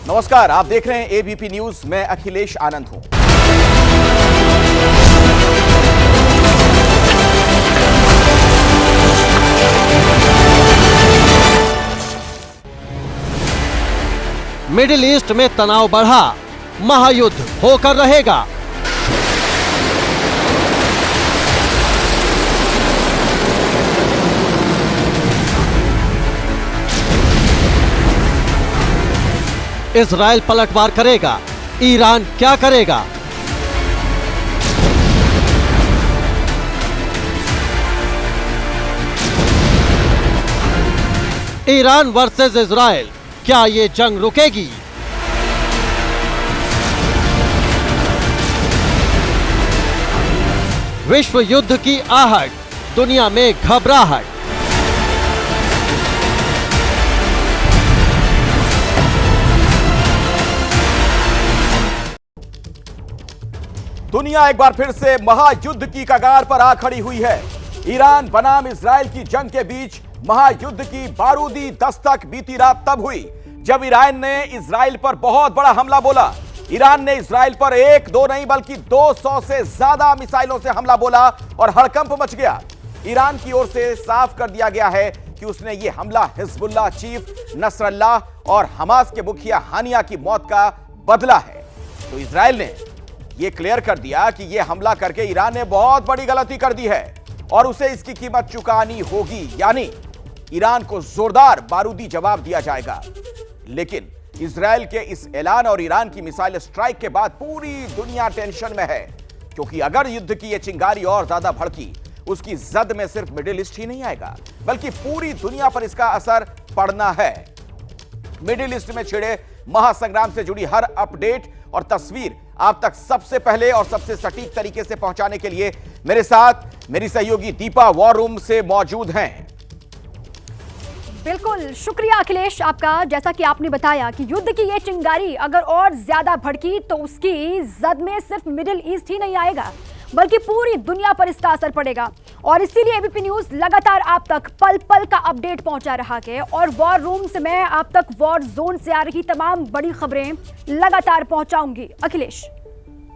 नमस्कार, आप देख रहे हैं एबीपी न्यूज। मैं अखिलेश आनंद हूं। मिडिल ईस्ट में तनाव बढ़ा, महायुद्ध होकर रहेगा। इजराइल पलटवार करेगा, ईरान क्या करेगा? ईरान वर्सेस इजराइल, क्या ये जंग रुकेगी? विश्व युद्ध की आहट, दुनिया में घबराहट। दुनिया एक बार फिर से महायुद्ध की कगार पर आ खड़ी हुई है। ईरान बनाम इजराइल की जंग के बीच महायुद्ध की बारूदी दस्तक बीती रात तब हुई जब ईरान ने इजराइल पर बहुत बड़ा हमला बोला। ईरान ने इजराइल पर एक दो नहीं बल्कि 200 से ज्यादा मिसाइलों से हमला बोला और हड़कंप मच गया। ईरान की ओर से साफ कर दिया गया है कि उसने यह हमला हिजबुल्लाह चीफ नसरल्लाह और हमास के मुखिया हानिया की मौत का बदला है। तो इजराइल ने यह क्लियर कर दिया कि यह हमला करके ईरान ने बहुत बड़ी गलती कर दी है और उसे इसकी कीमत चुकानी होगी, यानी ईरान को जोरदार बारूदी जवाब दिया जाएगा। लेकिन इजराइल के इस ऐलान और ईरान की मिसाइल स्ट्राइक के बाद पूरी दुनिया टेंशन में है, क्योंकि अगर युद्ध की यह चिंगारी और ज्यादा भड़की, उसकी जद में सिर्फ मिडिल ईस्ट ही नहीं आएगा बल्कि पूरी दुनिया पर इसका असर पड़ना है। मिडिल ईस्ट में छिड़े महासंग्राम से जुड़ी हर अपडेट और तस्वीर आप तक सबसे पहले और सबसे सटीक तरीके से पहुंचाने के लिए मेरे साथ मेरी सहयोगी दीपा वॉर रूम से मौजूद हैं। बिल्कुल, शुक्रिया अखिलेश आपका। जैसा कि आपने बताया कि युद्ध की ये चिंगारी अगर और ज्यादा भड़की तो उसकी जद में सिर्फ मिडिल ईस्ट ही नहीं आएगा बल्कि पूरी दुनिया पर इसका असर पड़ेगा। और इसीलिए एबीपी न्यूज लगातार आप तक पल पल का अपडेट पहुंचा रहा है और वॉर रूम से मैं आप तक वॉर जोन से आ रही तमाम बड़ी खबरें लगातार पहुंचाऊंगी। अखिलेश,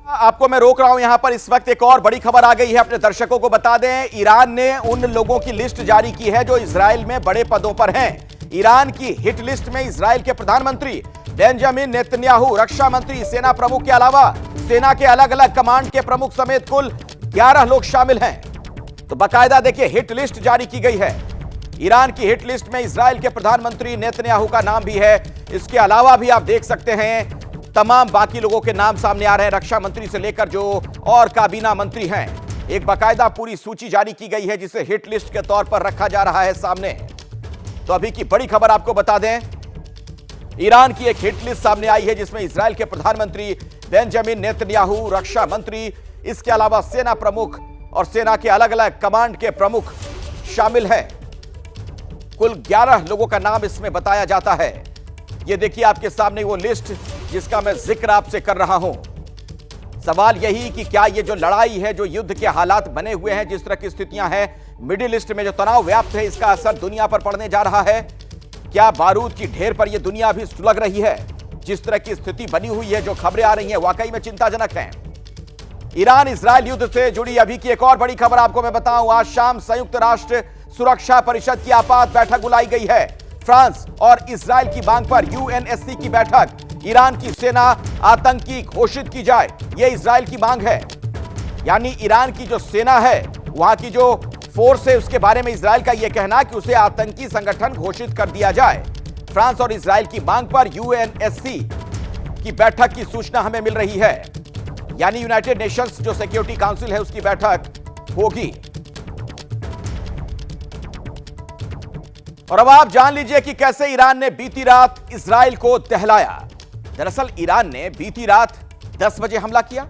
आपको मैं रोक रहा हूं यहां पर। इस वक्त एक और बड़ी खबर आ गई है, अपने दर्शकों को बता दें। ईरान ने उन लोगों की लिस्ट जारी की है जो इजराइल में बड़े पदों पर हैं। ईरान की हिट लिस्ट में इजराइल के प्रधानमंत्री बेंजामिन नेतन्याहू, रक्षा मंत्री, सेना प्रमुख के अलावा सेना के अलग अलग कमांड के प्रमुख समेत कुल 11 लोग शामिल हैं। तो बाकायदा देखिए हिट लिस्ट जारी की गई है। ईरान की हिट लिस्ट में इजराइल के प्रधानमंत्री नेतन्याहू का नाम भी है। इसके अलावा भी आप देख सकते हैं तमाम बाकी लोगों के नाम सामने आ रहे हैं, रक्षा मंत्री से लेकर जो और काबीना मंत्री हैं। एक बाकायदा पूरी सूची जारी की गई है जिसे हिट लिस्ट के तौर पर रखा जा रहा है सामने। तो अभी की बड़ी खबर आपको बता दें, ईरान की एक हिट लिस्ट सामने आई है जिसमें इजराइल के प्रधानमंत्री बेंजामिन नेतन्याहू, रक्षा मंत्री, इसके अलावा सेना प्रमुख और सेना के अलग अलग कमांड के प्रमुख शामिल हैं। कुल 11 लोगों का नाम इसमें बताया जाता है। यह देखिए आपके सामने वो लिस्ट जिसका मैं जिक्र आपसे कर रहा हूं। सवाल यही कि क्या ये जो लड़ाई है, जो युद्ध के हालात बने हुए हैं, जिस तरह की स्थितियां हैं मिडिल ईस्ट में, जो तनाव व्याप्त है, इसका असर दुनिया पर पड़ने जा रहा है? क्या बारूद की ढेर पर यह दुनिया अभी सुलग रही है? जिस तरह की स्थिति बनी हुई है, जो खबरें आ रही हैं, वाकई में चिंताजनक हैं। ईरान इजराइल युद्ध से जुड़ी अभी की एक और बड़ी खबर आपको मैं बताऊं। आज शाम संयुक्त राष्ट्र सुरक्षा परिषद की आपात बैठक बुलाई गई है। फ्रांस और इजराइल की मांग पर यूएनएससी की बैठक। ईरान की सेना आतंकी घोषित की जाए, यह इजराइल की मांग है। यानी ईरान की जो सेना है, वहां की जो फोर्स है, उसके बारे में इजराइल का यह कहना कि उसे आतंकी संगठन घोषित कर दिया जाए। फ्रांस और इजराइल की मांग पर यूएनएससी की बैठक की सूचना हमें मिल रही है। यानी यूनाइटेड नेशंस जो सिक्योरिटी काउंसिल है उसकी बैठक होगी। और अब आप जान लीजिए कि कैसे ईरान ने बीती रात इजराइल को दहलाया। दरअसल ईरान ने बीती रात 10 बजे हमला किया।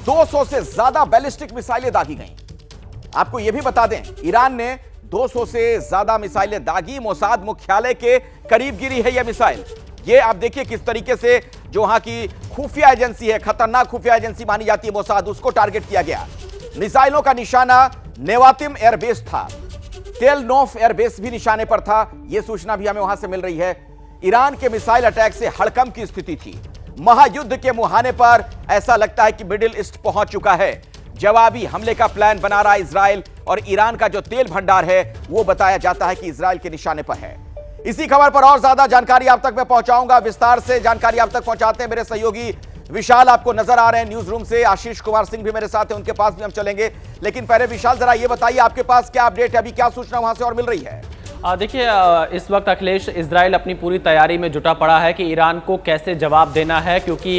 200 से ज्यादा बैलिस्टिक मिसाइलें दागी गईं। आपको यह भी बता दें, ईरान ने 200 से ज्यादा मिसाइलें दागी। मोसाद मुख्यालय के करीब गिरी है यह मिसाइल। यह आप देखिए किस तरीके से जो वहां की खुफिया एजेंसी है, खतरनाक खुफिया एजेंसी मानी जाती है मोसाद, उसको टारगेट किया गया। मिसाइलों का निशाना नेवातिम एयरबेस था। तेल नोफ एयरबेस भी निशाने पर था। यह सूचना भी हमें वहां से मिल रही है। ईरान के मिसाइल अटैक से हड़कंप की स्थिति थी। महायुद्ध के मुहाने पर ऐसा लगता है कि मिडिल ईस्ट पहुंच चुका है। जवाबी हमले का प्लान बना रहा है इजराइल, और ईरान का जो तेल भंडार है वो बताया जाता है कि इजराइल के निशाने पर है। इसी खबर पर और ज्यादा जानकारी आप तक मैं पहुंचाऊंगा। विस्तार से जानकारी आप तक पहुंचाते हैं मेरे सहयोगी विशाल, आपको नजर आ रहे हैं न्यूज रूम से। आशीष कुमार सिंह भी मेरे साथ हैं, उनके पास भी हम चलेंगे। लेकिन पहले विशाल, जरा ये बताइए आपके पास क्या अपडेट है, अभी क्या सूचना वहां से और मिल रही है? देखिए, इस वक्त अखिलेश, इजराइल अपनी पूरी तैयारी में जुटा पड़ा है कि ईरान को कैसे जवाब देना है, क्योंकि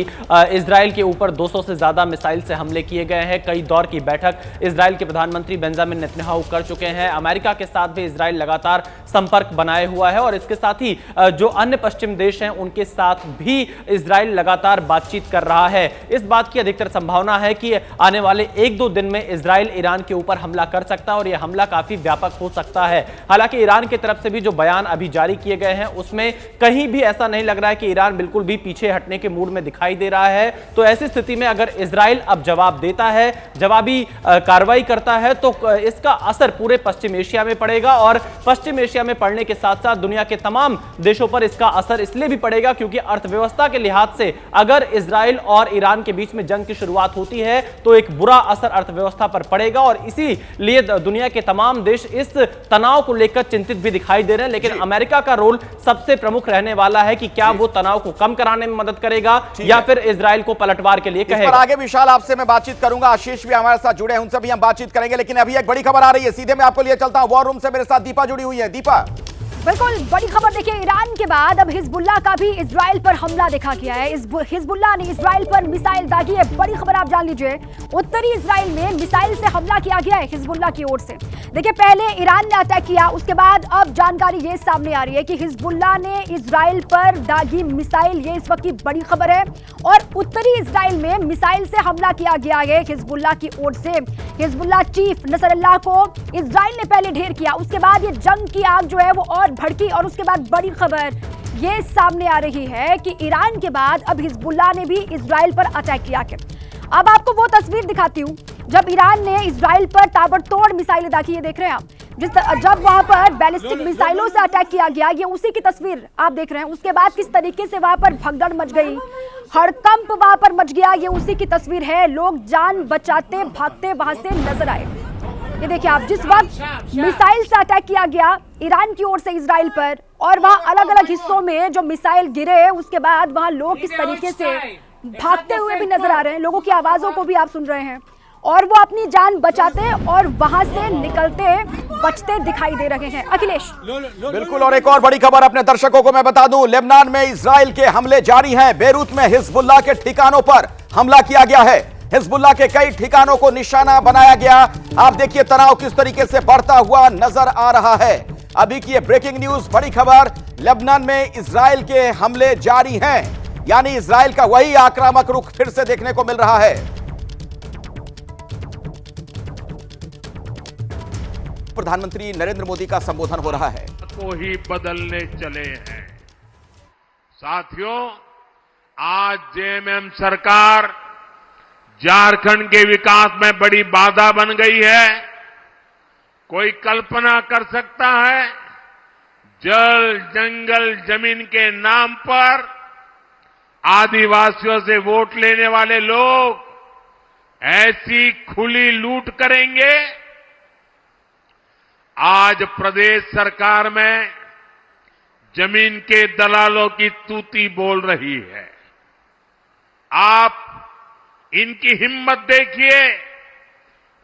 इजराइल के ऊपर 200 से ज़्यादा मिसाइल से हमले किए गए हैं। कई दौर की बैठक इजराइल के प्रधानमंत्री बेंजामिन नेतन्याहू कर चुके हैं। अमेरिका के साथ भी इजराइल लगातार संपर्क बनाए हुआ है, और इसके साथ ही जो अन्य पश्चिम देश हैं उनके साथ भी इजराइल लगातार बातचीत कर रहा है। इस बात की अधिकतर संभावना है कि आने वाले 1-2 दिन में इजराइल ईरान के ऊपर हमला कर सकता है, और यह हमला काफी व्यापक हो सकता है। हालांकि ईरान की तरफ से भी जो बयान अभी जारी किए गए हैं उसमें कहीं भी ऐसा नहीं लग रहा है कि ईरान बिल्कुल भी पीछे हटने के मूड में दिखाई दे रहा है। तो ऐसी स्थिति में अगर इजराइल अब जवाब देता है, जवाबी कार्रवाई करता है, तो इसका असर पूरे पश्चिम एशिया में पड़ेगा, और पश्चिम एशिया में पड़ने के साथ साथ दुनिया के तमाम देशों पर इसका असर इसलिए भी पड़ेगा क्योंकि अर्थव्यवस्था के लिहाज से अगर इजराइल और ईरान के बीच में जंग की शुरुआत होती है तो एक बुरा असर अर्थव्यवस्था पर पड़ेगा, और इसीलिए दुनिया के तमाम देश इस तनाव को लेकर चिंतित भी दिखाई दे रहे हैं। लेकिन अमेरिका का रोल सबसे प्रमुख रहने वाला है कि क्या वो तनाव को कम कराने में मदद करेगा या फिर इजराइल को पलटवार के लिए कहेगा। इस पर आगे विशाल आपसे मैं बातचीत करूंगा, आशीष भी हमारे साथ जुड़े हैं, उनसे भी हम बातचीत करेंगे। लेकिन अभी एक बड़ी खबर आ रही है, सीधे मैं आपको लिए चलता हूं वॉर रूम से। मेरे साथ दीपा जुड़ी हुई है। दीपा, बिल्कुल बड़ी खबर देखिए, ईरान के बाद अब हिजबुल्लाह का भी इजराइल पर हमला देखा गया है। हिजबुल्लाह ने इजराइल पर मिसाइल दागी है। बड़ी खबर आप जान लीजिए, उत्तरी इजराइल में मिसाइल से हमला किया गया है हिजबुल्लाह की ओर से। देखिए, पहले ईरान ने अटैक किया, उसके बाद अब जानकारी ये सामने आ रही है कि हिजबुल्लाह ने इजराइल पर दागी मिसाइल, ये इस वक्त की बड़ी खबर है। और उत्तरी इजराइल में मिसाइल से हमला किया गया है हिजबुल्लाह की ओर से। हिजबुल्लाह चीफ नसरुल्लाह को इजराइल ने पहले ढेर किया, उसके बाद ये जंग की आग जो है वो और भड़की, और उसके बाद बड़ी खबर ये सामने आ रही है कि ईरान के बाद अब हिजबुल्लाह ने भी इजराइल पर अटैक किया है। अब आपको वो तस्वीर दिखाती हूँ जब ईरान ने इजराइल पर ताबड़तोड़ मिसाइलें दागी, ये देख रहे हैं आप, जब वहां पर बैलिस्टिक मिसाइलों से अटैक किया गया, ये उसी की तस्वीर आप देख रहे हैं। उसके बाद किस तरीके से वहां पर भगदड़ मच गई, हड़कंप वहां पर मच गया, ये उसी की तस्वीर है। लोग जान बचाते भागते वहां से नजर आए। ये देखिए आप, जिस वक्त मिसाइल से अटैक किया गया ईरान की ओर से इजराइल पर, और वहां अलग अलग हिस्सों में जो मिसाइल गिरे, उसके बाद वहां लोग किस तरीके से भागते हुए भी नजर आ रहे हैं, लोगों की आवाजों को भी आप सुन रहे हैं, और वो अपनी जान बचाते और वहां से निकलते बचते दिखाई दे रहे हैं। अखिलेश, बिल्कुल, और एक और बड़ी खबर अपने दर्शकों को मैं बता दूं, लेबनान में इजराइल के हमले जारी हैं। बेरूत में हिजबुल्लाह के ठिकानों पर हमला किया गया है। हिजबुल्लाह के कई ठिकानों को निशाना बनाया गया। आप देखिए तनाव किस तरीके से बढ़ता हुआ नजर आ रहा है। अभी की ये ब्रेकिंग न्यूज, बड़ी खबर, लेबनान में इजराइल के हमले जारी हैं, यानी इजराइल का वही आक्रामक रुख फिर से देखने को मिल रहा है। प्रधानमंत्री नरेंद्र मोदी का संबोधन हो रहा है। को ही बदलने चले हैं। साथियों, आज जेएमएम सरकार झारखंड के विकास में बड़ी बाधा बन गई है। कोई कल्पना कर सकता है, जल, जंगल, जमीन के नाम पर आदिवासियों से वोट लेने वाले लोग ऐसी खुली लूट करेंगे? आज प्रदेश सरकार में जमीन के दलालों की तूती बोल रही है। आप इनकी हिम्मत देखिए,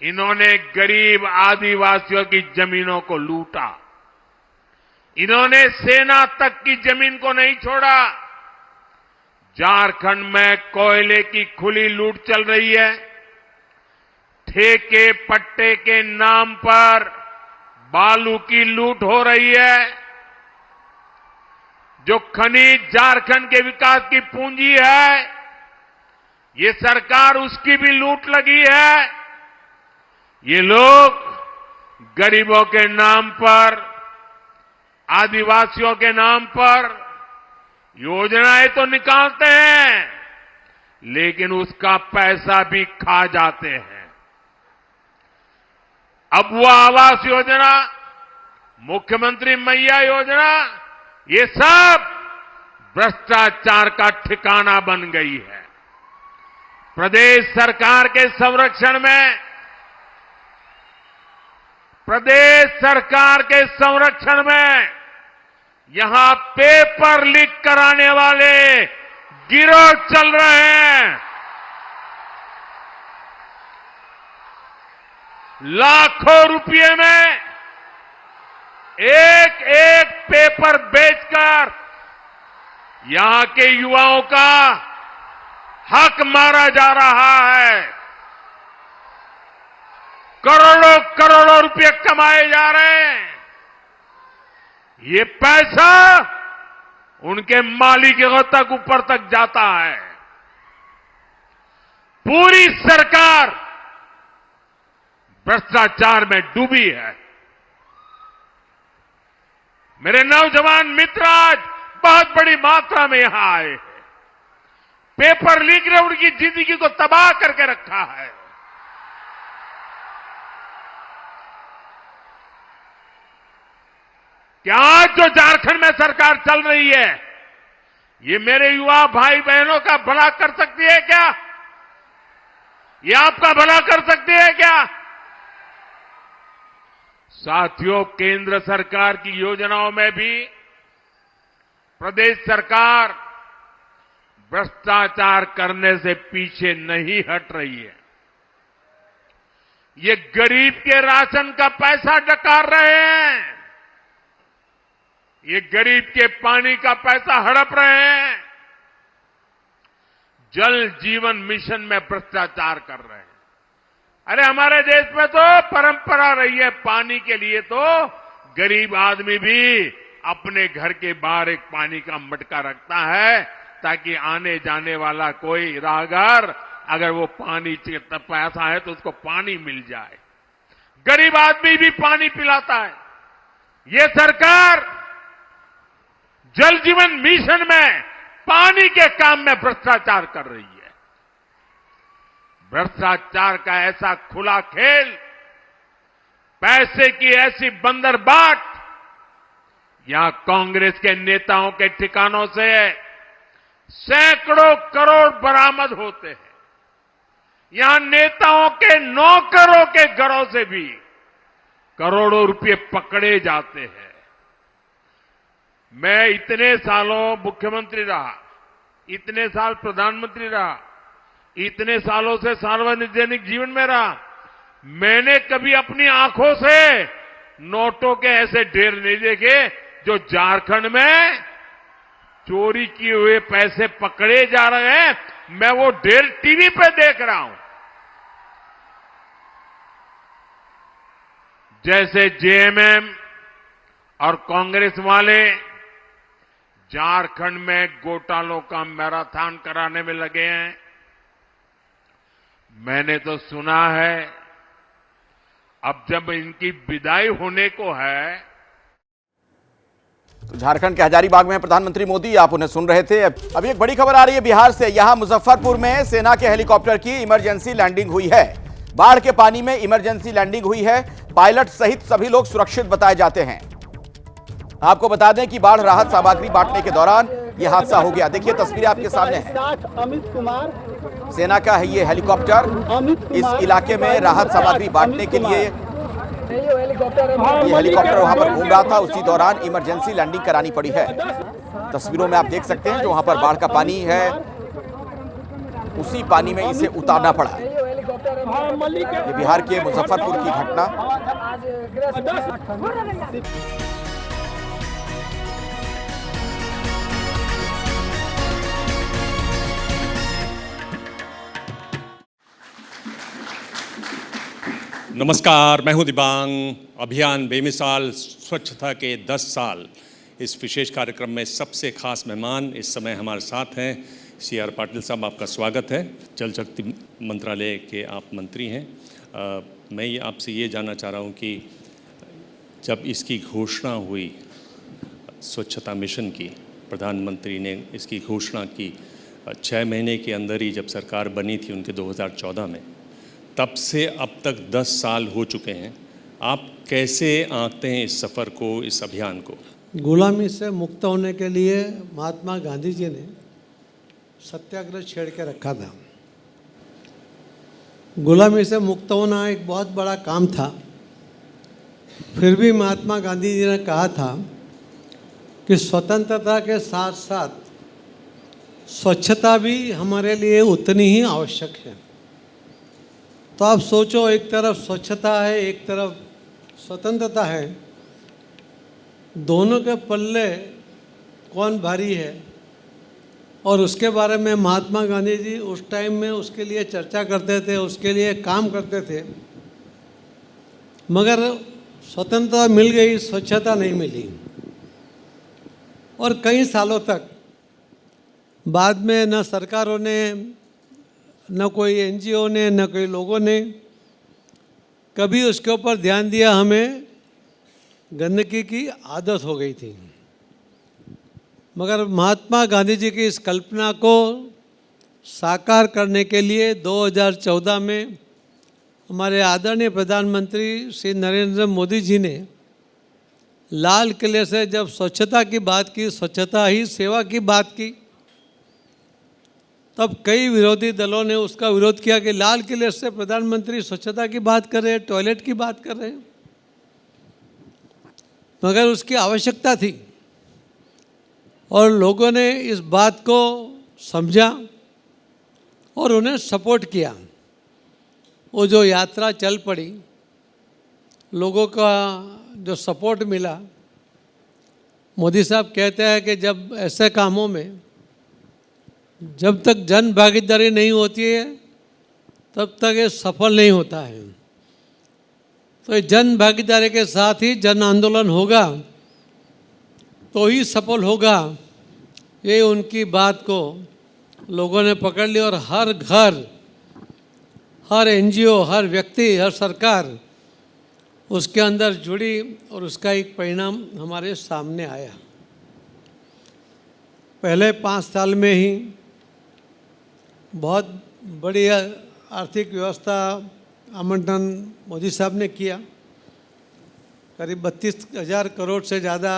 इन्होंने गरीब आदिवासियों की जमीनों को लूटा। इन्होंने सेना तक की जमीन को नहीं छोड़ा। झारखंड में कोयले की खुली लूट चल रही है। ठेके पट्टे के नाम पर बालू की लूट हो रही है। जो खनिज झारखंड के विकास की पूंजी है, ये सरकार उसकी भी लूट लगी है। ये लोग गरीबों के नाम पर, आदिवासियों के नाम पर योजनाएं तो निकालते हैं, लेकिन उसका पैसा भी खा जाते हैं। अब वो आवास योजना, मुख्यमंत्री मैया योजना, ये सब भ्रष्टाचार का ठिकाना बन गई है। प्रदेश सरकार के संरक्षण में यहां पेपर लीक कराने वाले गिरोह चल रहे हैं। लाखों रुपए में एक एक पेपर बेचकर यहां के युवाओं का हक मारा जा रहा है। करोड़ों करोड़ों रुपए कमाए जा रहे हैं। ये पैसा उनके मालिकों तक ऊपर तक जाता है। पूरी सरकार भ्रष्टाचार में डूबी है। मेरे नौजवान मित्र आज बहुत बड़ी मात्रा में यहां आए हैं। पेपर लीक ने उनकी जिंदगी को तबाह करके रखा है। क्या आज जो झारखंड में सरकार चल रही है, ये मेरे युवा भाई बहनों का भला कर सकती है क्या? ये आपका भला कर सकती है क्या? साथियों, केंद्र सरकार की योजनाओं में भी प्रदेश सरकार भ्रष्टाचार करने से पीछे नहीं हट रही है। ये गरीब के राशन का पैसा डकार रहे हैं। ये गरीब के पानी का पैसा हड़प रहे हैं। जल जीवन मिशन में भ्रष्टाचार कर रहे हैं। अरे हमारे देश में तो परंपरा रही है, पानी के लिए तो गरीब आदमी भी अपने घर के बाहर एक पानी का मटका रखता है, ताकि आने जाने वाला कोई राहगीर अगर वो पानी प्यासा है तो उसको पानी मिल जाए। गरीब आदमी भी पानी पिलाता है। ये सरकार जल जीवन मिशन में पानी के काम में भ्रष्टाचार कर रही है। भ्रष्टाचार का ऐसा खुला खेल, पैसे की ऐसी बंदरबाट, यहां कांग्रेस के नेताओं के ठिकानों से सैकड़ों करोड़ बरामद होते हैं। यहां नेताओं के नौकरों के घरों से भी करोड़ों रुपए पकड़े जाते हैं। मैं इतने सालों मुख्यमंत्री रहा, इतने साल प्रधानमंत्री रहा, इतने सालों से सार्वजनिक जीवन में रहा, मैंने कभी अपनी आंखों से नोटों के ऐसे ढेर नहीं देखे जो झारखंड में चोरी किए हुए पैसे पकड़े जा रहे हैं। मैं वो ढेर टीवी पे देख रहा हूं। जैसे जेएमएम और कांग्रेस वाले झारखंड में घोटालों का मैराथन कराने में लगे हैं। मैंने तो सुना है अब जब इनकी विदाई होने को है। तो झारखंड के हजारीबाग में प्रधानमंत्री मोदी, आप उन्हें सुन रहे थे। अभी एक बड़ी खबर आ रही है बिहार से। यहां मुजफ्फरपुर में सेना के हेलीकॉप्टर की इमरजेंसी लैंडिंग हुई है। बाढ़ के पानी में इमरजेंसी लैंडिंग हुई है। पायलट सहित सभी लोग सुरक्षित बताए जाते हैं। आपको बता दें कि बाढ़ राहत सामग्री बांटने के दौरान यह हादसा हो गया। देखिए तस्वीरें आपके सामने हैं। अमित कुमार सेना का है ये हेलीकॉप्टर। इस इलाके में राहत सामग्री बांटने के लिए ये हेलीकॉप्टर वहां पर घूम रहा था। उसी दौरान इमरजेंसी लैंडिंग करानी पड़ी है। तस्वीरों में आप देख सकते हैं जो वहां पर बाढ़ का पानी है, उसी पानी में इसे उतारना पड़ा। ये बिहार के मुजफ्फरपुर की घटना। नमस्कार, मैं हूं दिबांग। अभियान बेमिसाल स्वच्छता के 10 साल इस विशेष कार्यक्रम में सबसे खास मेहमान इस समय हमारे साथ हैं। CR पाटिल साहब, आपका स्वागत है। जल शक्ति मंत्रालय के आप मंत्री हैं। मैं ये आपसे ये जानना चाह रहा हूं कि जब इसकी घोषणा हुई स्वच्छता मिशन की, प्रधानमंत्री ने इसकी घोषणा की 6 महीने के अंदर ही, जब सरकार बनी थी उनके 2014 में, तब से अब तक 10 साल हो चुके हैं। आप कैसे आंकते हैं इस सफ़र को, इस अभियान को? गुलामी से मुक्त होने के लिए महात्मा गांधी जी ने सत्याग्रह छेड़ के रखा था। गुलामी से मुक्त होना एक बहुत बड़ा काम था। फिर भी महात्मा गांधी जी ने कहा था कि स्वतंत्रता के साथ साथ स्वच्छता भी हमारे लिए उतनी ही आवश्यक है। तो आप सोचो, एक तरफ स्वच्छता है, एक तरफ स्वतंत्रता है, दोनों के पल्ले कौन भारी है। और उसके बारे में महात्मा गांधी जी उस टाइम में उसके लिए चर्चा करते थे, उसके लिए काम करते थे। मगर स्वतंत्रता मिल गई, स्वच्छता नहीं मिली। और कई सालों तक बाद में न सरकारों ने, न कोई एनजीओ ने, न कोई लोगों ने कभी उसके ऊपर ध्यान दिया। हमें गंदगी की आदत हो गई थी। मगर महात्मा गांधी जी की इस कल्पना को साकार करने के लिए 2014 में हमारे आदरणीय प्रधानमंत्री श्री नरेंद्र मोदी जी ने लाल किले से जब स्वच्छता की बात की, स्वच्छता ही सेवा की बात की, तब कई विरोधी दलों ने उसका विरोध किया कि लाल किले से प्रधानमंत्री स्वच्छता की बात कर रहे हैं, टॉयलेट की बात कर रहे हैं। मगर उसकी आवश्यकता थी और लोगों ने इस बात को समझा और उन्हें सपोर्ट किया। वो जो यात्रा चल पड़ी, लोगों का जो सपोर्ट मिला। मोदी साहब कहते हैं कि जब ऐसे कामों में जब तक जन भागीदारी नहीं होती है तब तक ये सफल नहीं होता है। तो जन भागीदारी के साथ ही जन आंदोलन होगा तो ही सफल होगा। ये उनकी बात को लोगों ने पकड़ ली और हर घर, हर एनजीओ, हर व्यक्ति, हर सरकार उसके अंदर जुड़ी और उसका एक परिणाम हमारे सामने आया। पहले 5 साल में ही बहुत बड़ी आर्थिक व्यवस्था आवंटन मोदी साहब ने किया। करीब 32,000 करोड़ से ज़्यादा।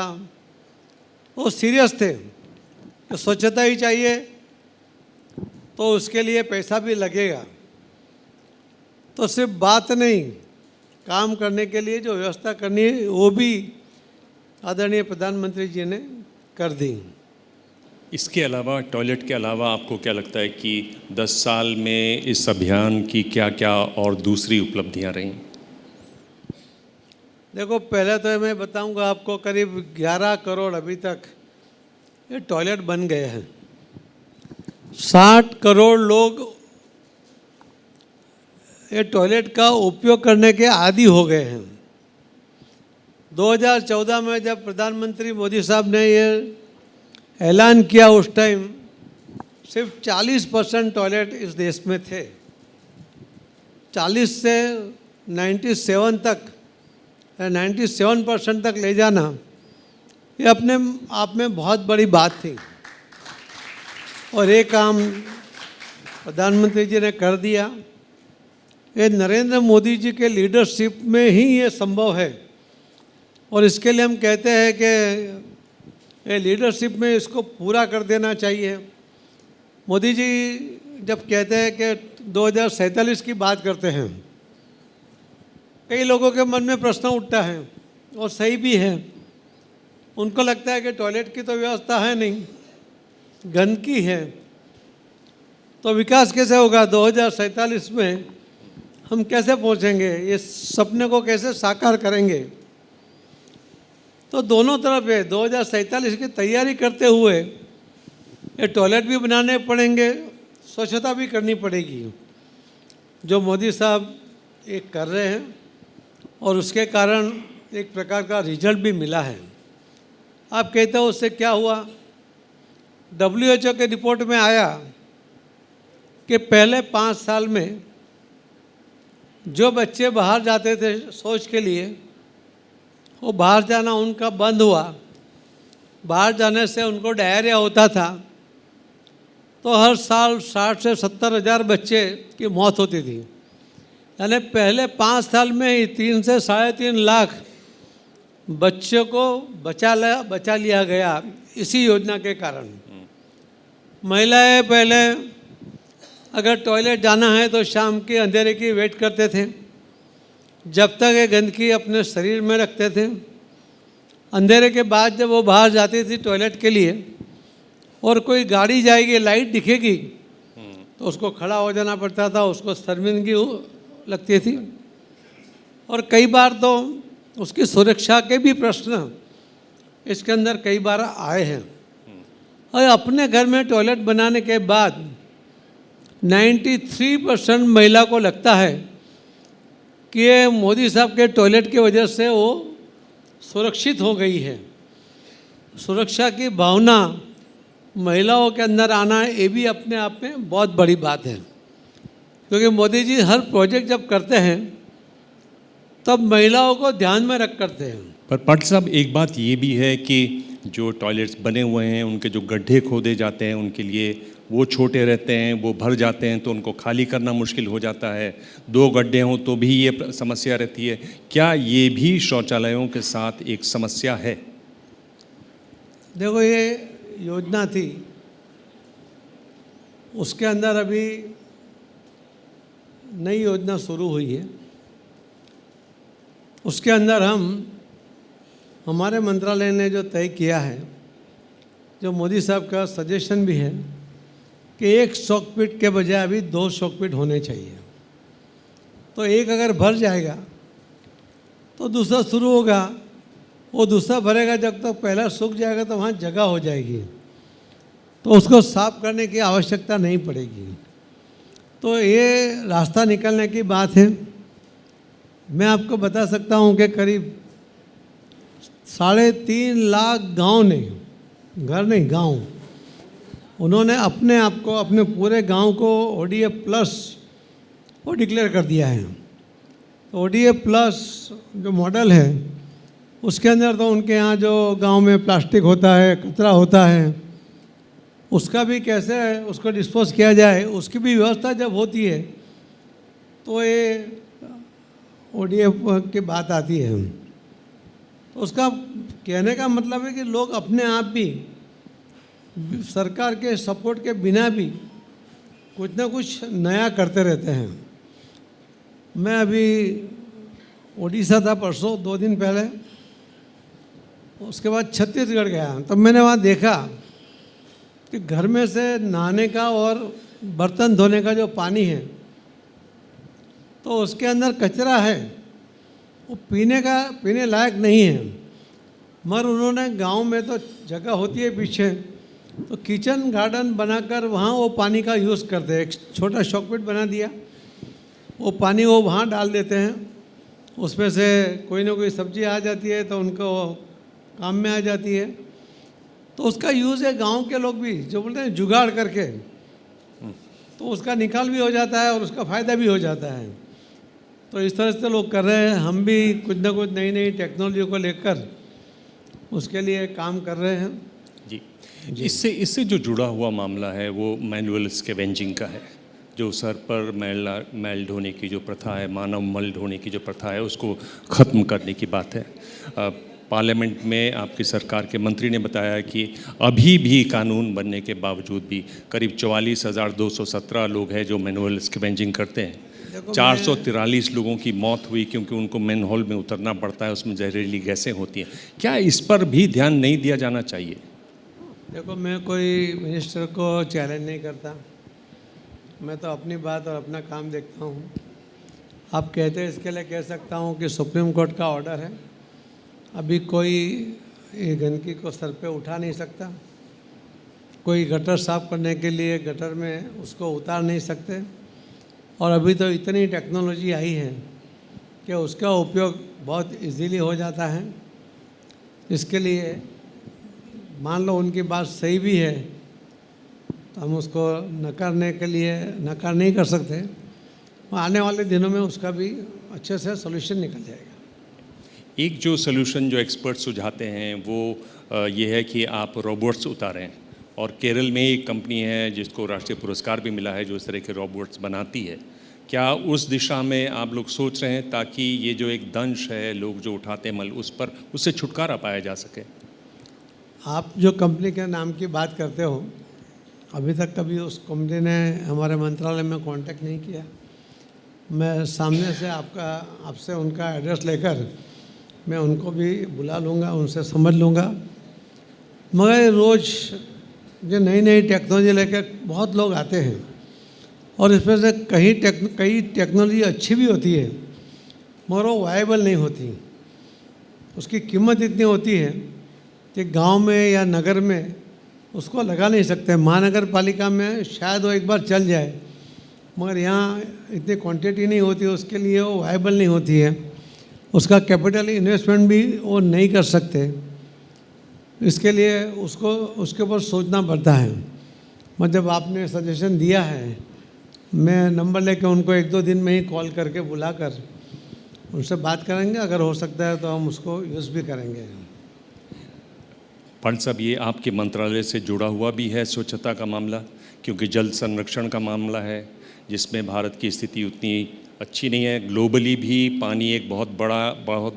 वो सीरियस थे कि स्वच्छता ही चाहिए तो उसके लिए पैसा भी लगेगा। तो सिर्फ बात नहीं, काम करने के लिए जो व्यवस्था करनी है वो भी आदरणीय प्रधानमंत्री जी ने कर दी। इसके अलावा, टॉयलेट के अलावा आपको क्या लगता है कि 10 साल में इस अभियान की क्या क्या और दूसरी उपलब्धियां रहीं? देखो, पहले तो मैं बताऊंगा आपको, करीब 11 करोड़ अभी तक ये टॉयलेट बन गए हैं। 60 करोड़ लोग ये टॉयलेट का उपयोग करने के आदी हो गए हैं। 2014 में जब प्रधानमंत्री मोदी साहब ने ये ऐलान किया, उस टाइम सिर्फ 40% टॉयलेट इस देश में थे। 40 से 97 तक, 97% तक ले जाना, ये अपने आप में बहुत बड़ी बात थी। और ये काम प्रधानमंत्री जी ने कर दिया। ये नरेंद्र मोदी जी के लीडरशिप में ही ये संभव है। और इसके लिए हम कहते हैं कि ये लीडरशिप में इसको पूरा कर देना चाहिए। मोदी जी जब कहते हैं कि 2047 की बात करते हैं, कई लोगों के मन में प्रश्न उठता है और सही भी है। उनको लगता है कि टॉयलेट की तो व्यवस्था है नहीं, गंदगी है, तो विकास कैसे होगा? 2047 में हम कैसे पहुंचेंगे? ये सपने को कैसे साकार करेंगे? तो दोनों तरफ है। 2047 की तैयारी करते हुए ये टॉयलेट भी बनाने पड़ेंगे, स्वच्छता भी करनी पड़ेगी, जो मोदी साहब एक कर रहे हैं। और उसके कारण एक प्रकार का रिजल्ट भी मिला है। आप कहते हो उससे क्या हुआ? WHO के रिपोर्ट में आया कि पहले 5 साल में जो बच्चे बाहर जाते थे शौच के लिए, वो बाहर जाना उनका बंद हुआ। बाहर जाने से उनको डायरिया होता था, तो हर साल 60 से 70 हज़ार बच्चे की मौत होती थी। यानी पहले 5 साल में ही 3 से 3.5 लाख बच्चों को बचा लिया गया इसी योजना के कारण। महिलाएं पहले अगर टॉयलेट जाना है तो शाम के अंधेरे की वेट करते थे, जब तक ये गंदगी अपने शरीर में रखते थे। अंधेरे के बाद जब वो बाहर जाती थी टॉयलेट के लिए और कोई गाड़ी जाएगी, लाइट दिखेगी, तो उसको खड़ा हो जाना पड़ता था, उसको शर्मिंदगी लगती थी। और कई बार तो उसकी सुरक्षा के भी प्रश्न इसके अंदर कई बार आए हैं। और अपने घर में टॉयलेट बनाने के बाद 93% महिला को लगता है कि ये मोदी साहब के टॉयलेट की वजह से वो सुरक्षित हो गई है। सुरक्षा की भावना महिलाओं के अंदर आना, ये भी अपने आप में बहुत बड़ी बात है, क्योंकि मोदी जी हर प्रोजेक्ट जब करते हैं तब महिलाओं को ध्यान में रख करते हैं। पर पाटिल साहब, एक बात ये भी है कि जो टॉयलेट्स बने हुए हैं उनके जो गड्ढे खोदे जाते हैं उनके लिए वो छोटे रहते हैं, वो भर जाते हैं तो उनको खाली करना मुश्किल हो जाता है। 2 गड्ढे हों तो भी ये समस्या रहती है। क्या ये भी शौचालयों के साथ एक समस्या है? देखो, ये योजना थी, उसके अंदर अभी नई योजना शुरू हुई है। उसके अंदर हमारे मंत्रालय ने जो तय किया है, जो मोदी साहब का सजेशन भी है कि 1 शॉकपिट के बजाय अभी 2 शॉकपिट होने चाहिए। तो एक अगर भर जाएगा तो दूसरा शुरू होगा, वो दूसरा भरेगा, जब तक पहला सूख जाएगा तो वहाँ जगह हो जाएगी, तो उसको साफ करने की आवश्यकता नहीं पड़ेगी। तो ये रास्ता निकलने की बात है। मैं आपको बता सकता हूँ कि करीब 3.5 लाख गांव ने, घर नहीं गांव, उन्होंने अपने आप को, अपने पूरे गांव को ODA प्लस वो डिक्लेयर कर दिया है। तो ODA प्लस जो मॉडल है उसके अंदर तो उनके यहाँ जो गांव में प्लास्टिक होता है, कचरा होता है, उसका भी कैसे उसको डिस्पोज किया जाए, उसकी भी व्यवस्था जब होती है तो ये ODA की बात आती है। तो उसका कहने का मतलब है कि लोग अपने आप भी सरकार के सपोर्ट के बिना भी कुछ ना कुछ नया करते रहते हैं। मैं अभी उड़ीसा था परसों, 2 दिन पहले, उसके बाद छत्तीसगढ़ गया। तब मैंने वहाँ देखा कि घर में से नहाने का और बर्तन धोने का जो पानी है तो उसके अंदर कचरा है, वो पीने लायक नहीं है। मगर उन्होंने गांव में तो जगह होती है पीछे, तो किचन गार्डन बनाकर वहाँ वो पानी का यूज़ करते हैं। एक छोटा शॉकपिट बना दिया, वो पानी वो वहाँ डाल देते हैं, उसमें से कोई ना कोई सब्जी आ जाती है तो उनको काम में आ जाती है। तो उसका यूज़ है गांव के लोग भी, जो बोलते हैं जुगाड़ करके, तो उसका निकाल भी हो जाता है और उसका फ़ायदा भी हो जाता है। तो इस तरह से लोग कर रहे हैं। हम भी कुछ ना कुछ नई नई टेक्नोलॉजी को लेकर उसके लिए काम कर रहे हैं। जी, इससे जो जुड़ा हुआ मामला है वो मैनुअल स्कैवेंजिंग का है, जो सर पर मैल ढोने की जो प्रथा है, मानव मल ढोने की जो प्रथा है, उसको ख़त्म करने की बात है। पार्लियामेंट में आपकी सरकार के मंत्री ने बताया कि अभी भी कानून बनने के बावजूद भी करीब 44,217 लोग हैं जो मैनुअल स्कैवेंजिंग करते हैं। 443 लोगों की मौत हुई क्योंकि उनको मैनहोल में उतरना पड़ता है, उसमें जहरीली गैसें होती हैं। क्या इस पर भी ध्यान नहीं दिया जाना चाहिए? देखो, मैं कोई मिनिस्टर को चैलेंज नहीं करता, मैं तो अपनी बात और अपना काम देखता हूँ। आप कहते हैं इसके लिए कह सकता हूँ कि सुप्रीम कोर्ट का ऑर्डर है, अभी कोई ये गंदगी को सर पे उठा नहीं सकता, कोई गटर साफ करने के लिए गटर में उसको उतार नहीं सकते। और अभी तो इतनी टेक्नोलॉजी आई है कि उसका उपयोग बहुत इजीली हो जाता है। इसके लिए मान लो उनकी बात सही भी है तो हम उसको नकार नहीं कर सकते। आने वाले दिनों में उसका भी अच्छे से सॉल्यूशन निकल जाएगा। एक जो सॉल्यूशन जो एक्सपर्ट सुझाते हैं वो ये है कि आप रोबोट्स उतारें, और केरल में एक कंपनी है जिसको राष्ट्रीय पुरस्कार भी मिला है जो इस तरह के रोबोट्स बनाती है। क्या उस दिशा में आप लोग सोच रहे हैं ताकि ये जो एक दंश है लोग जो उठाते मल उस पर उससे छुटकारा पाया जा सके? आप जो कंपनी के नाम की बात करते हो, अभी तक कभी उस कंपनी ने हमारे मंत्रालय में कांटेक्ट नहीं किया। मैं सामने से आपसे उनका एड्रेस लेकर मैं उनको भी बुला लूँगा, उनसे समझ लूँगा। मगर रोज़ जो नई नई टेक्नोलॉजी लेकर बहुत लोग आते हैं और इसमें से कई टेक्नोलॉजी अच्छी भी होती है मगर वो वायबल नहीं होती। उसकी कीमत इतनी होती है कि गांव में या नगर में उसको लगा नहीं सकते। महानगर पालिका में शायद वो एक बार चल जाए मगर यहाँ इतनी क्वांटिटी नहीं होती, उसके लिए वो वायबल नहीं होती है। उसका कैपिटल इन्वेस्टमेंट भी वो नहीं कर सकते। इसके लिए उसके ऊपर सोचना पड़ता है। मतलब आपने सजेशन दिया है, मैं नंबर लेके उनको 1-2 दिन में ही कॉल करके बुलाकर उनसे बात करेंगे। अगर हो सकता है तो हम उसको यूज़ भी करेंगे। पाटिल साहब, ये आपके मंत्रालय से जुड़ा हुआ भी है स्वच्छता का मामला, क्योंकि जल संरक्षण का मामला है जिसमें भारत की स्थिति उतनी अच्छी नहीं है। ग्लोबली भी पानी एक बहुत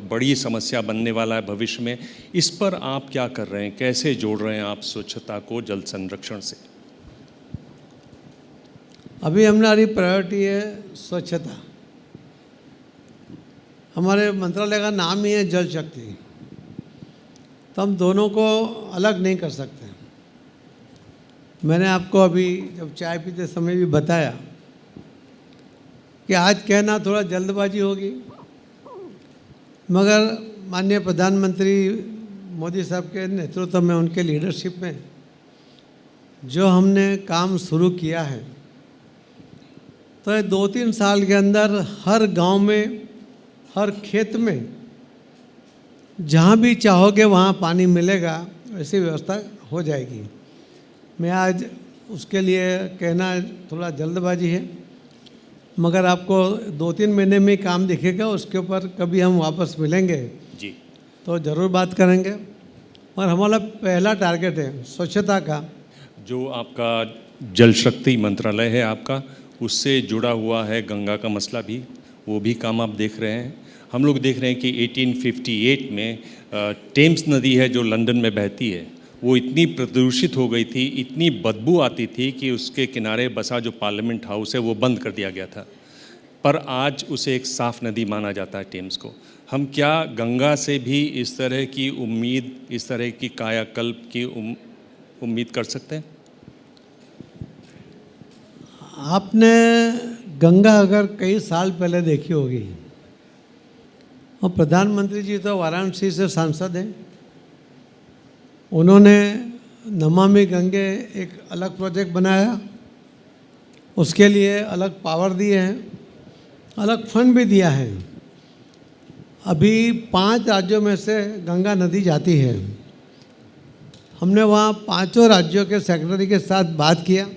बड़ी समस्या बनने वाला है भविष्य में। इस पर आप क्या कर रहे हैं, कैसे जोड़ रहे हैं आप स्वच्छता को जल संरक्षण से? अभी हमारी प्रायोरिटी है स्वच्छता। हमारे मंत्रालय का नाम ही है जल शक्ति, तो हम दोनों को अलग नहीं कर सकते। मैंने आपको अभी जब चाय पीते समय भी बताया कि आज कहना थोड़ा जल्दबाजी होगी, मगर माननीय प्रधानमंत्री मोदी साहब के नेतृत्व में, उनके लीडरशिप में जो हमने काम शुरू किया है, तो ये 2-3 साल के अंदर हर गांव में, हर खेत में जहाँ भी चाहोगे वहाँ पानी मिलेगा, ऐसी व्यवस्था हो जाएगी। मैं आज उसके लिए कहना थोड़ा जल्दबाजी है, मगर आपको 2-3 महीने में काम दिखेगा। उसके ऊपर कभी हम वापस मिलेंगे जी तो ज़रूर बात करेंगे। और हमारा पहला टारगेट है स्वच्छता का। जो आपका जल शक्ति मंत्रालय है आपका, उससे जुड़ा हुआ है गंगा का मसला भी, वो भी काम आप देख रहे हैं। हम लोग देख रहे हैं कि 1858 में टेम्स नदी है जो लंदन में बहती है, वो इतनी प्रदूषित हो गई थी, इतनी बदबू आती थी कि उसके किनारे बसा जो पार्लियामेंट हाउस है वो बंद कर दिया गया था। पर आज उसे एक साफ नदी माना जाता है टेम्स को। हम क्या गंगा से भी इस तरह की उम्मीद, इस तरह की कायाकल्प की उम्मीद कर सकते हैं? आपने गंगा अगर कई साल पहले देखी होगी, और प्रधानमंत्री जी तो वाराणसी से सांसद हैं, उन्होंने नमामि गंगे एक अलग प्रोजेक्ट बनाया, उसके लिए अलग पावर दिए हैं, अलग फंड भी दिया है। अभी 5 राज्यों में से गंगा नदी जाती है। हमने वहाँ 5 राज्यों के सेक्रेटरी के साथ बात किया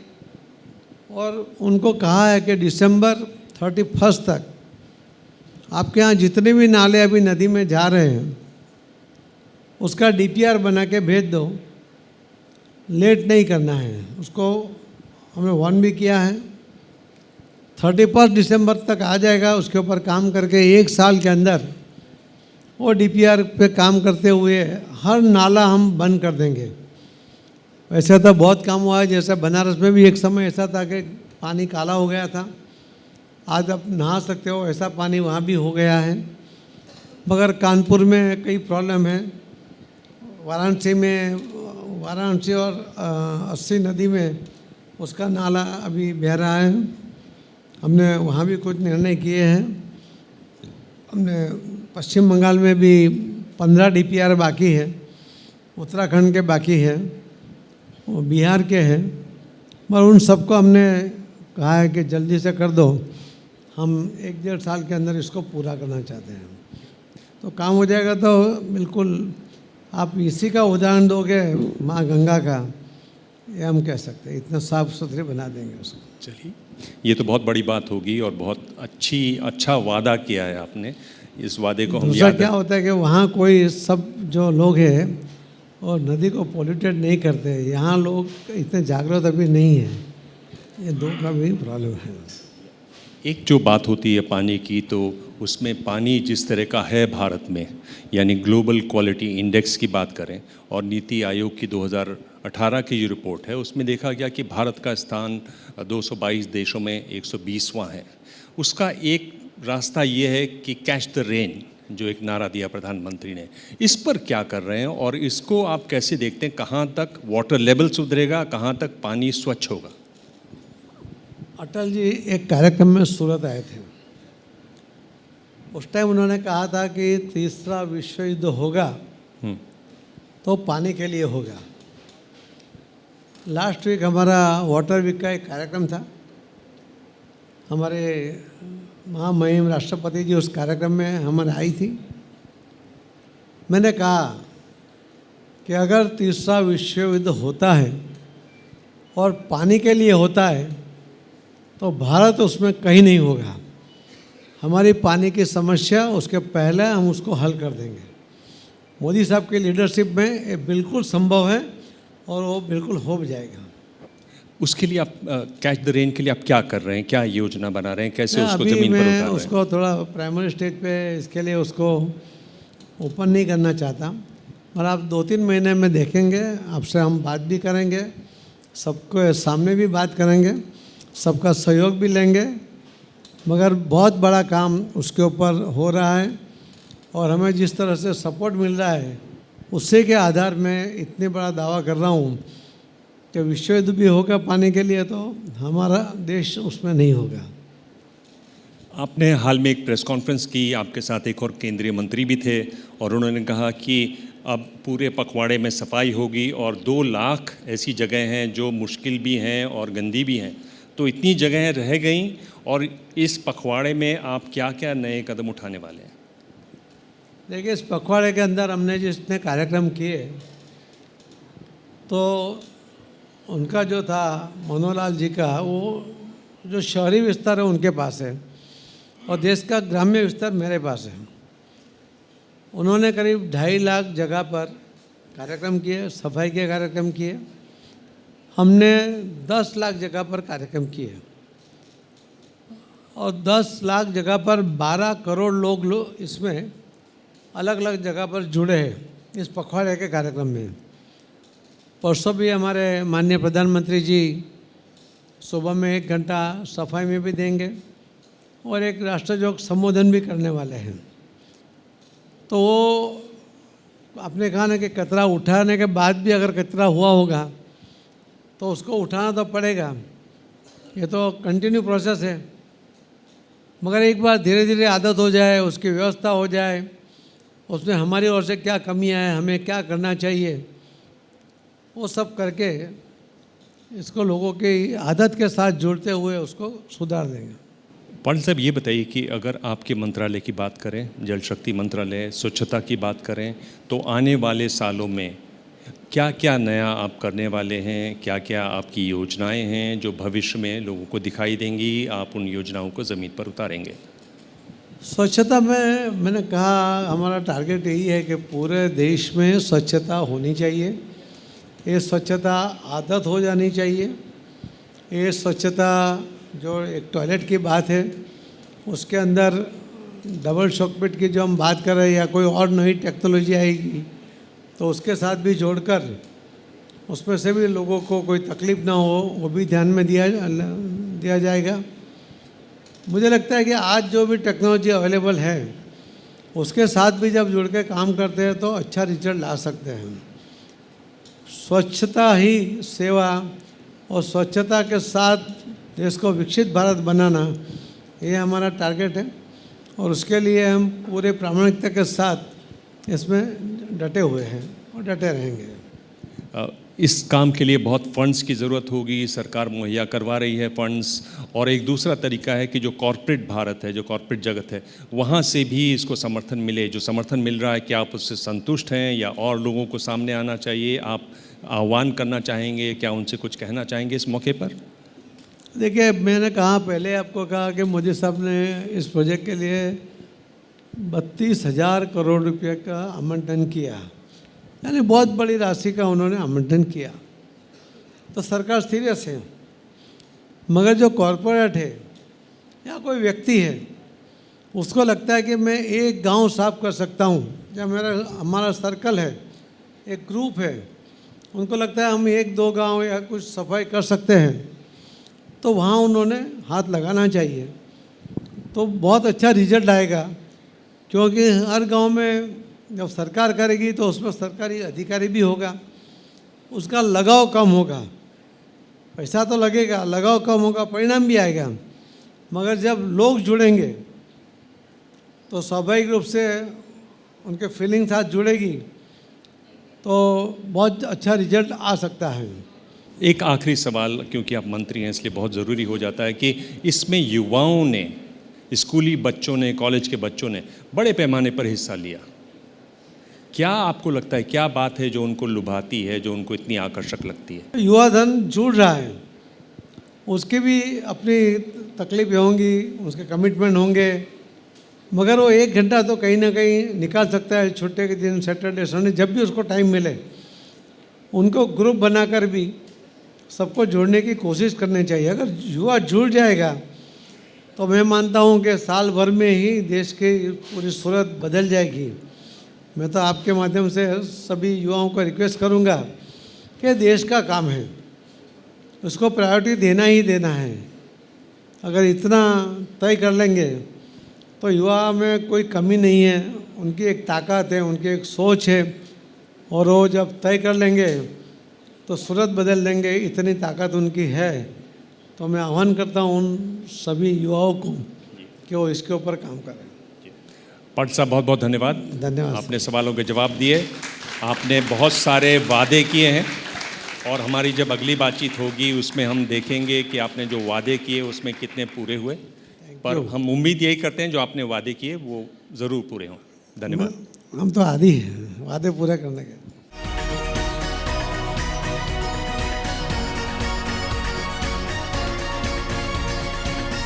और उनको कहा है कि दिसंबर 31 तक आपके यहाँ जितने भी नाले अभी नदी में जा रहे हैं उसका DPR बना के भेज दो, लेट नहीं करना है। उसको हमने वार्न भी किया है। 31 दिसंबर तक आ जाएगा। उसके ऊपर काम करके 1 साल के अंदर वो DPR पे काम करते हुए हर नाला हम बंद कर देंगे। वैसे तो बहुत काम हुआ है, जैसे बनारस में भी एक समय ऐसा था कि पानी काला हो गया था, आज आप नहा सकते हो, ऐसा पानी वहाँ भी हो गया है। मगर कानपुर में कई प्रॉब्लम है। वाराणसी और 80 नदी में उसका नाला अभी बह रहा है। हमने वहाँ भी कुछ निर्णय किए हैं। हमने पश्चिम बंगाल में भी 15 DPR बाकी है, उत्तराखंड के बाकी है, वो बिहार के हैं, मगर उन सबको हमने कहा है कि जल्दी से कर दो। हम 1-1.5 साल के अंदर इसको पूरा करना चाहते हैं, तो काम हो जाएगा। तो बिल्कुल आप इसी का उदाहरण दोगे माँ गंगा का, ये हम कह सकते हैं, इतना साफ सुथरे बना देंगे उसको। चलिए, ये तो बहुत बड़ी बात होगी और बहुत अच्छा वादा किया है आपने। इस वादे को हम दूसरा याद क्या होता है कि वहाँ कोई सब जो लोग हैं और नदी को पोल्यूटेड नहीं करते। यहाँ लोग इतने जागरूक अभी नहीं है, ये 2 का भी प्रॉब्लम है। एक जो बात होती है पानी की, तो उसमें पानी जिस तरह का है भारत में, यानी ग्लोबल क्वालिटी इंडेक्स की बात करें और नीति आयोग की 2018 की जो रिपोर्ट है उसमें देखा गया कि भारत का स्थान 222 देशों में 120वां है। उसका एक रास्ता ये है कि कैच द रेन, जो एक नारा दिया प्रधानमंत्री ने, इस पर क्या कर रहे हैं और इसको आप कैसे देखते हैं? कहाँ तक वाटर लेवल सुधरेगा, कहाँ तक पानी स्वच्छ होगा? अटल जी एक कार्यक्रम में सूरत आए थे। उस टाइम उन्होंने कहा था कि तीसरा विश्व युद्ध होगा तो पानी के लिए होगा। लास्ट वीक हमारा वाटर वीक का एक कार्यक्रम था। हमारे महामहिम राष्ट्रपति जी उस कार्यक्रम में हमारे आई थी। मैंने कहा कि अगर तीसरा विश्व युद्ध होता है और पानी के लिए होता है तो भारत उसमें कहीं नहीं होगा। हमारी पानी की समस्या उसके पहले हम उसको हल कर देंगे। मोदी साहब की लीडरशिप में ये बिल्कुल संभव है और वो बिल्कुल हो भी जाएगा। उसके लिए आप कैच द रेन के लिए आप क्या कर रहे हैं, क्या योजना बना रहे हैं, कैसे उसको अभी जमीन पर उतार रहे हैं? उसको थोड़ा प्राइमरी स्टेज पे इसके लिए उसको ओपन नहीं करना चाहता, और आप 2-3 महीने में देखेंगे, आपसे हम बात भी करेंगे, सबको सामने भी बात करेंगे, सबका सहयोग भी लेंगे। मगर बहुत बड़ा काम उसके ऊपर हो रहा है और हमें जिस तरह से सपोर्ट मिल रहा है उसी के आधार में इतने बड़ा दावा कर रहा हूँ कि विश्व युद्ध भी होगा पानी के लिए तो हमारा देश उसमें नहीं होगा। आपने हाल में एक प्रेस कॉन्फ्रेंस की, आपके साथ एक और केंद्रीय मंत्री भी थे और उन्होंने कहा कि अब पूरे पखवाड़े में सफाई होगी और 2 लाख ऐसी जगह हैं जो मुश्किल भी हैं और गंदी भी हैं। तो इतनी जगहें रह गईं और इस पखवाड़े में आप क्या क्या नए कदम उठाने वाले हैं? देखिए, इस पखवाड़े के अंदर हमने जितने कार्यक्रम किए तो उनका जो था मनोहरलाल जी का, वो जो शहरी विस्तार है उनके पास है और देश का ग्राम्य विस्तार मेरे पास है। उन्होंने करीब 2.5 लाख जगह पर कार्यक्रम किए, सफाई के कार्यक्रम किए। हमने 10 लाख जगह पर कार्यक्रम किए और 10 लाख जगह पर 12 करोड़ लोग इसमें अलग अलग जगह पर जुड़े हैं इस पखवाड़े के कार्यक्रम में। परसों भी हमारे माननीय प्रधानमंत्री जी सुबह में 1 घंटा सफाई में भी देंगे और एक राष्ट्रजोग संबोधन भी करने वाले हैं। तो वो आपने कहा ना कि कचरा उठाने के बाद भी अगर कचरा हुआ होगा तो उसको उठाना तो पड़ेगा, ये तो कंटिन्यू प्रोसेस है। मगर एक बार धीरे धीरे आदत हो जाए, उसकी व्यवस्था हो जाए, उसमें हमारी ओर से क्या कमियां हैं, हमें क्या करना चाहिए, वो सब करके इसको लोगों की आदत के साथ जोड़ते हुए उसको सुधार देंगे। पाटिल साहब, ये बताइए कि अगर आपके मंत्रालय की बात करें, जल शक्ति मंत्रालय, स्वच्छता की बात करें, तो आने वाले सालों में क्या क्या नया आप करने वाले हैं, क्या क्या आपकी योजनाएं हैं जो भविष्य में लोगों को दिखाई देंगी, आप उन योजनाओं को ज़मीन पर उतारेंगे? स्वच्छता में मैंने कहा हमारा टारगेट यही है कि पूरे देश में स्वच्छता होनी चाहिए। ये स्वच्छता आदत हो जानी चाहिए। ये स्वच्छता जो एक टॉयलेट की बात है उसके अंदर डबल शॉकपिट की जो हम बात कर रहे हैं या कोई और नई टेक्नोलॉजी आएगी तो उसके साथ भी जोड़कर उसमें से भी लोगों को कोई तकलीफ़ ना हो वो भी ध्यान में दिया जाएगा। मुझे लगता है कि आज जो भी टेक्नोलॉजी अवेलेबल है उसके साथ भी जब जुड़ के काम करते हैं तो अच्छा रिजल्ट ला सकते हैं। स्वच्छता ही सेवा और स्वच्छता के साथ देश को विकसित भारत बनाना, ये हमारा टारगेट है और उसके लिए हम पूरे प्रामाणिकता के साथ इसमें डटे हुए हैं और डटे रहेंगे। इस काम के लिए बहुत फंड्स की ज़रूरत होगी, सरकार मुहैया करवा रही है फंड्स, और एक दूसरा तरीका है कि जो कॉर्पोरेट भारत है, जो कॉर्पोरेट जगत है, वहाँ से भी इसको समर्थन मिले। जो समर्थन मिल रहा है, क्या आप उससे संतुष्ट हैं या और लोगों को सामने आना चाहिए? आप आह्वान करना चाहेंगे, क्या उनसे कुछ कहना चाहेंगे इस मौके पर? देखिए, मैंने कहा पहले आपको कहा कि मोदी साहब ने इस प्रोजेक्ट के लिए 32,000 करोड़ रुपये का आवंटन किया, यानी बहुत बड़ी राशि का उन्होंने आवंटन किया, तो सरकार सीरियस है। मगर जो कॉरपोरेट है या कोई व्यक्ति है, उसको लगता है कि मैं एक गांव साफ कर सकता हूं, या हमारा सर्कल है, एक ग्रुप है, उनको लगता है हम एक दो गांव या कुछ सफाई कर सकते हैं, तो वहाँ उन्होंने हाथ लगाना चाहिए, तो बहुत अच्छा रिजल्ट आएगा। क्योंकि हर गांव में जब सरकार करेगी तो उसमें सरकारी अधिकारी भी होगा, उसका लगाव कम होगा, पैसा तो लगेगा, लगाव कम होगा, परिणाम भी आएगा। मगर जब लोग जुड़ेंगे तो स्वाभाविक रूप से उनके फीलिंग साथ जुड़ेगी, तो बहुत अच्छा रिजल्ट आ सकता है। एक आखिरी सवाल, क्योंकि आप मंत्री हैं इसलिए बहुत ज़रूरी हो जाता है कि इसमें युवाओं ने, स्कूली बच्चों ने, कॉलेज के बच्चों ने बड़े पैमाने पर हिस्सा लिया। क्या आपको लगता है, क्या बात है जो उनको लुभाती है, जो उनको इतनी आकर्षक लगती है? युवा धन जुड़ रहा है, उसकी भी अपनी तकलीफें होंगी, उसके कमिटमेंट होंगे, मगर वो 1 घंटा तो कहीं ना कहीं निकाल सकता है छुट्टी के दिन, सैटरडे संडे, जब भी उसको टाइम मिले। उनको ग्रुप बनाकर भी सबको जोड़ने की कोशिश करनी चाहिए। अगर युवा जुड़ जाएगा तो मैं मानता हूँ कि साल भर में ही देश की पूरी सूरत बदल जाएगी। मैं तो आपके माध्यम से सभी युवाओं को रिक्वेस्ट करूँगा कि देश का काम है, उसको प्रायोरिटी देना ही देना है। अगर इतना तय कर लेंगे तो युवा में कोई कमी नहीं है, उनकी एक ताकत है, उनकी एक सोच है, और वो जब तय कर लेंगे तो सूरत बदल देंगे, इतनी ताकत उनकी है। तो मैं आह्वान करता हूँ उन सभी युवाओं को कि वो इसके ऊपर काम करें। पाटिल साहब, बहुत बहुत धन्यवाद। धन्यवाद। आपने सवालों के जवाब दिए, आपने बहुत सारे वादे किए हैं, और हमारी जब अगली बातचीत होगी उसमें हम देखेंगे कि आपने जो वादे किए उसमें कितने पूरे हुए। पर हम उम्मीद यही करते हैं जो आपने वादे किए वो ज़रूर पूरे हों। धन्यवाद। हम तो आदी हैं वादे पूरे करने के।